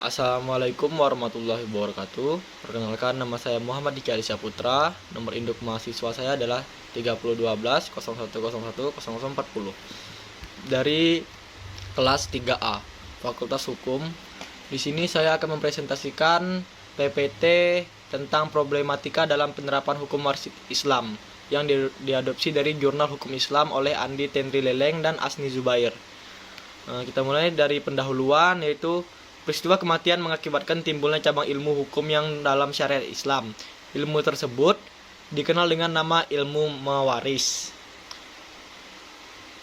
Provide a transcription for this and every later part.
Assalamualaikum warahmatullahi wabarakatuh. Perkenalkan, nama saya Muhammad Diki Alisya Putra. Nomor induk mahasiswa saya adalah 3012 0101 0040 dari kelas 3A Fakultas Hukum. Di sini saya akan mempresentasikan PPT tentang problematika dalam penerapan hukum waris Islam yang diadopsi dari Jurnal Hukum Islam oleh Andi Tenri Leleng dan Asni Zubair. Kita mulai dari pendahuluan, yaitu peristiwa kematian mengakibatkan timbulnya cabang ilmu hukum yang dalam syariat Islam. Ilmu tersebut dikenal dengan nama ilmu mawaris.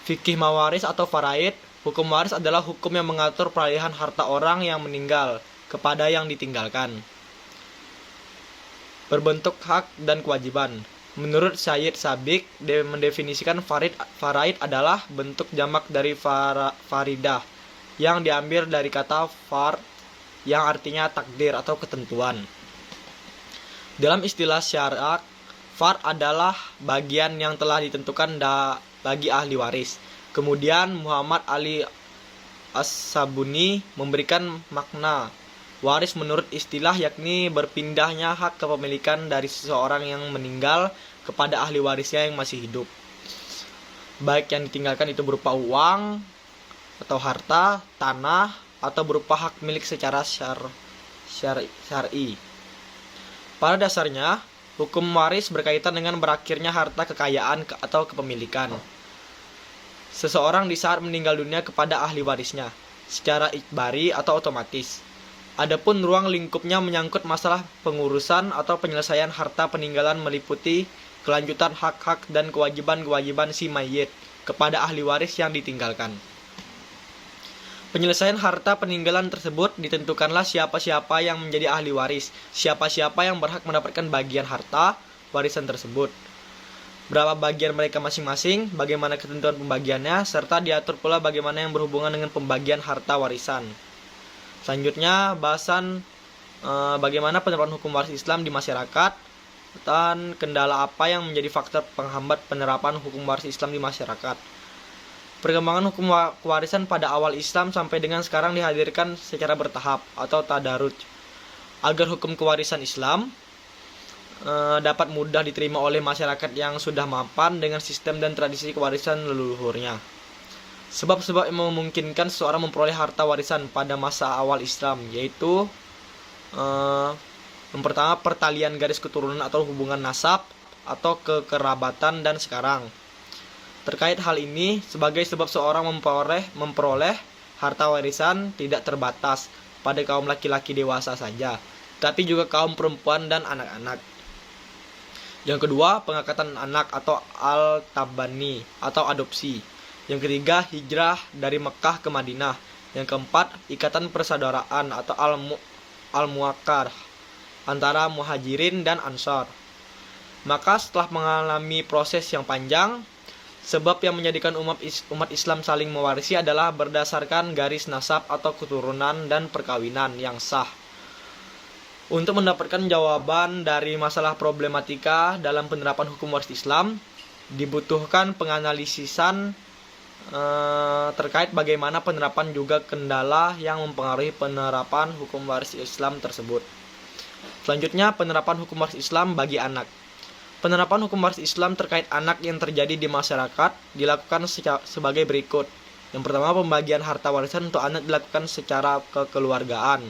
Fikih mawaris atau faraid. Hukum waris adalah hukum yang mengatur peralihan harta orang yang meninggal kepada yang ditinggalkan, berbentuk hak dan kewajiban. Menurut Syed Sabiq, mendefinisikan faraid adalah bentuk jamak dari faridah yang diambil dari kata far yang artinya takdir atau ketentuan. Dalam istilah syariat, far adalah bagian yang telah ditentukan bagi ahli waris. Kemudian Muhammad Ali As-Sabuni memberikan makna waris menurut istilah, yakni berpindahnya hak kepemilikan dari seseorang yang meninggal kepada ahli warisnya yang masih hidup, baik yang ditinggalkan itu berupa uang atau harta, tanah, atau berupa hak milik secara syar'i. Pada dasarnya, hukum waris berkaitan dengan berakhirnya harta kekayaan atau kepemilikan seseorang di saat meninggal dunia kepada ahli warisnya, secara ijbari atau otomatis. Adapun ruang lingkupnya menyangkut masalah pengurusan atau penyelesaian harta peninggalan, meliputi kelanjutan hak-hak dan kewajiban-kewajiban si mayit kepada ahli waris yang ditinggalkan. Penyelesaian harta peninggalan tersebut ditentukanlah siapa-siapa yang menjadi ahli waris, siapa-siapa yang berhak mendapatkan bagian harta warisan tersebut, berapa bagian mereka masing-masing, bagaimana ketentuan pembagiannya, serta diatur pula bagaimana yang berhubungan dengan pembagian harta warisan. Selanjutnya, bahasan bagaimana penerapan hukum waris Islam di masyarakat dan kendala apa yang menjadi faktor penghambat penerapan hukum waris Islam di masyarakat. Perkembangan hukum kewarisan pada awal Islam sampai dengan sekarang dihadirkan secara bertahap atau tadarruj, agar hukum kewarisan Islam dapat mudah diterima oleh masyarakat yang sudah mapan dengan sistem dan tradisi kewarisan leluhurnya. Sebab-sebab yang memungkinkan seseorang memperoleh harta warisan pada masa awal Islam, yaitu yang pertama, pertalian garis keturunan atau hubungan nasab atau kekerabatan, dan sekarang. Terkait hal ini, sebagai sebab seorang memperoleh harta warisan tidak terbatas pada kaum laki-laki dewasa saja, tapi juga kaum perempuan dan anak-anak. Yang kedua, pengangkatan anak atau al-tabani atau adopsi. Yang ketiga, hijrah dari Mekah ke Madinah. Yang keempat, ikatan persaudaraan atau al-muakkar antara muhajirin dan ansar. Maka setelah mengalami proses yang panjang, sebab yang menjadikan umat Islam saling mewarisi adalah berdasarkan garis nasab atau keturunan dan perkawinan yang sah. Untuk mendapatkan jawaban dari masalah problematika dalam penerapan hukum waris Islam, dibutuhkan penganalisisan terkait bagaimana penerapan juga kendala yang mempengaruhi penerapan hukum waris Islam tersebut. Selanjutnya, penerapan hukum waris Islam bagi anak. Penerapan hukum waris Islam terkait anak yang terjadi di masyarakat dilakukan sebagai berikut. Yang pertama, pembagian harta warisan untuk anak dilakukan secara kekeluargaan.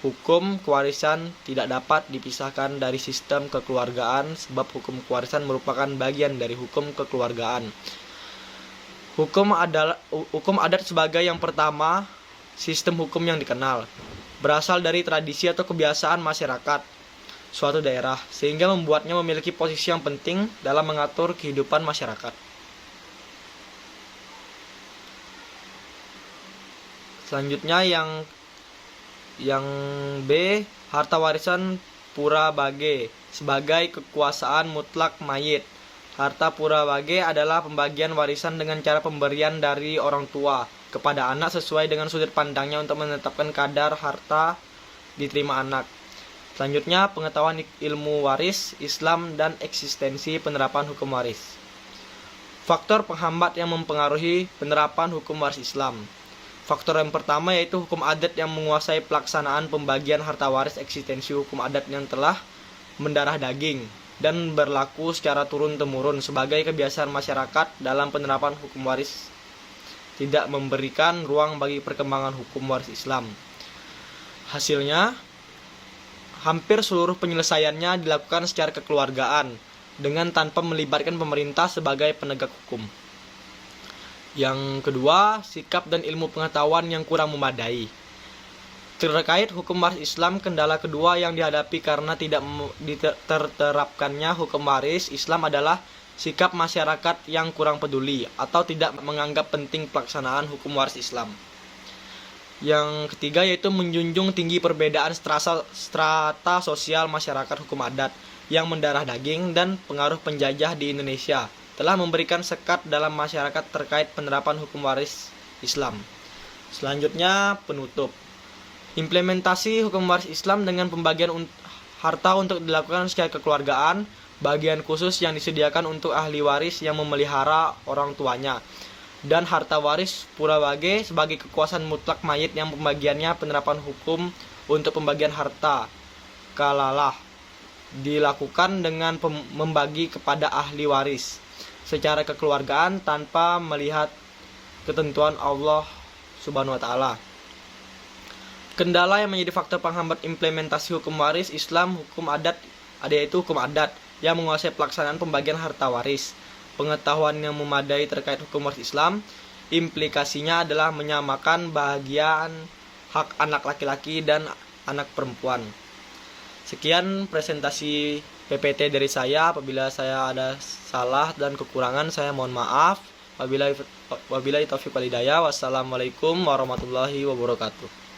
Hukum kewarisan tidak dapat dipisahkan dari sistem kekeluargaan, sebab hukum kewarisan merupakan bagian dari hukum kekeluargaan. Hukum adat sebagai yang pertama, sistem hukum yang dikenal, berasal dari tradisi atau kebiasaan masyarakat suatu daerah, sehingga membuatnya memiliki posisi yang penting dalam mengatur kehidupan masyarakat. Selanjutnya yang B, harta warisan pura bage sebagai kekuasaan mutlak mayit. Harta pura bage adalah pembagian warisan dengan cara pemberian dari orang tua kepada anak sesuai dengan sudut pandangnya untuk menetapkan kadar harta diterima anak. Selanjutnya, pengetahuan ilmu waris Islam dan eksistensi penerapan hukum waris. Faktor penghambat yang mempengaruhi penerapan hukum waris Islam. Faktor yang pertama yaitu hukum adat yang menguasai pelaksanaan pembagian harta waris. Eksistensi hukum adat yang telah mendarah daging dan berlaku secara turun-temurun sebagai kebiasaan masyarakat dalam penerapan hukum waris tidak memberikan ruang bagi perkembangan hukum waris Islam. Hasilnya, hampir seluruh penyelesaiannya dilakukan secara kekeluargaan dengan tanpa melibatkan pemerintah sebagai penegak hukum. Yang kedua, sikap dan ilmu pengetahuan yang kurang memadai. Terkait hukum waris Islam, kendala kedua yang dihadapi karena tidak terterapkannya hukum waris Islam adalah sikap masyarakat yang kurang peduli atau tidak menganggap penting pelaksanaan hukum waris Islam. Yang ketiga yaitu menjunjung tinggi perbedaan strata sosial masyarakat hukum adat yang mendarah daging dan pengaruh penjajah di Indonesia telah memberikan sekat dalam masyarakat terkait penerapan hukum waris Islam. Selanjutnya, penutup. Implementasi hukum waris Islam dengan pembagian harta untuk dilakukan secara kekeluargaan, bagian khusus yang disediakan untuk ahli waris yang memelihara orang tuanya, dan harta waris pura bage sebagai kekuasaan mutlak mayit yang pembagiannya penerapan hukum untuk pembagian harta kalalah dilakukan dengan membagi kepada ahli waris secara kekeluargaan tanpa melihat ketentuan Allah Subhanahu wa taala. Kendala yang menjadi faktor penghambat implementasi hukum waris Islam, hukum adat, yaitu hukum adat yang menguasai pelaksanaan pembagian harta waris. Pengetahuan yang memadai terkait hukum waris Islam, implikasinya adalah menyamakan bagian hak anak laki-laki dan anak perempuan. Sekian presentasi PPT dari saya. Apabila saya ada salah dan kekurangan, saya mohon maaf. Wabillahi taufiq wal hidayah. Wassalamualaikum warahmatullahi wabarakatuh.